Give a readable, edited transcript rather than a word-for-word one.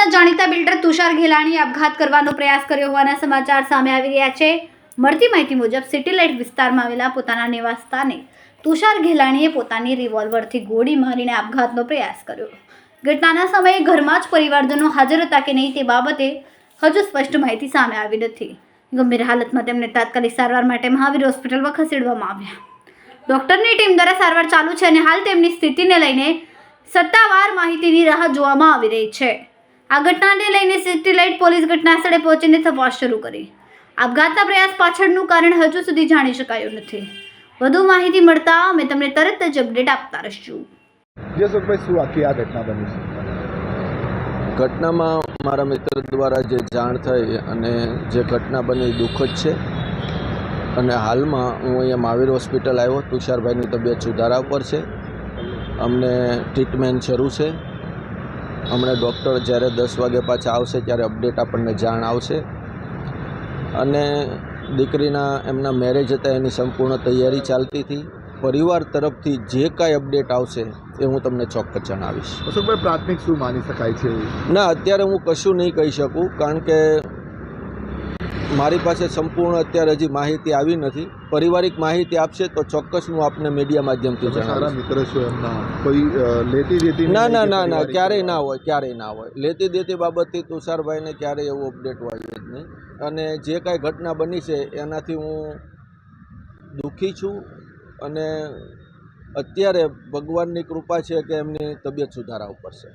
સુરતના જાણીતા બિલ્ડર તુષાર ઘેલાણીએ આપઘાત કરવાનો પ્રયાસ કર્યો હોવાના સમાચાર સામે આવી રહ્યા છે। મળતી માહિતી મુજબ સિટી લાઇટ વિસ્તારમાં આવેલા પોતાના નિવાસ સ્થાને તુષાર ઘેલાણીએ પોતાની રિવોલ્વરથી ગોળી મારીને આપઘાતનો પ્રયાસ કર્યો। ઘટનાના સમયે ઘરમાં જ પરિવારજનો હાજર હતા કે નહીં તે બાબતે હજુ સ્પષ્ટ માહિતી સામે આવી નથી। ગંભીર હાલતમાં તેમને તાત્કાલિક સારવાર માટે મહાવીર હોસ્પિટલમાં ખસેડવામાં આવ્યા। ડોક્ટરની ટીમ દ્વારા સારવાર ચાલુ છે અને હાલ તેમની સ્થિતિને લઈને સત્તાવાર માહિતીની રાહ જોવામાં આવી રહી છે। આ ઘટનાને લઈને સિટી લાઇટ પોલીસ ઘટનાસ્થળે પહોંચીને તપાસ શરૂ કરી। આપઘાતના પ્રયાસ પાછળનું કારણ હજુ સુધી જાણી શકાયું નથી। વધુ માહિતી મળતા અમે તમને તરત જ અપડેટ આપતા રહીશું। યશોકભાઈ, શું આખી આ ઘટના બની છે? ઘટનામાં મારા મિત્ર દ્વારા જે જાણ થઈ અને જે ઘટના બની દુઃખદ છે અને હાલમાં હું અહીંયા મહાવીર હોસ્પિટલ આવ્યો। તુષારભાઈની તબિયત સુધારા પર છે, અમને ટ્રીટમેન્ટ શરૂ છે। હમણાં ડૉક્ટર જ્યારે 10 વાગે પાછા આવશે ત્યારે અપડેટ આપણને જાણ આવશે અને દીકરીના એમના મેરેજ હતા એની સંપૂર્ણ તૈયારી ચાલતી હતી। પરિવાર તરફથી જે કાંઈ અપડેટ આવશે એ હું તમને ચોક્કસ જણાવીશ। અશોકભાઈ, પ્રાથમિક શું માની શકાય છે? ના, અત્યારે હું કશું નહીં કહી શકું, કારણ કે મારી પાસે સંપૂર્ણ અત્યારે હજી માહિતી આવી નથી। પારિવારિક માહિતી આપશે તો ચોક્કસ હું આપને મીડિયા માધ્યમથી જણાવીશ। મિત્ર છો એમના, કોઈ લેતી દેતી? ના, ક્યારેય ના હોય। લેતી દેતી બાબતથી તુષારભાઈને ક્યારેય એવું અપડેટ હોય જ નહીં અને જે કાંઈ ઘટના બની છે એનાથી હું દુઃખી છું અને અત્યારે ભગવાનની કૃપા છે કે એમની તબિયત સુધારા ઉપર છે।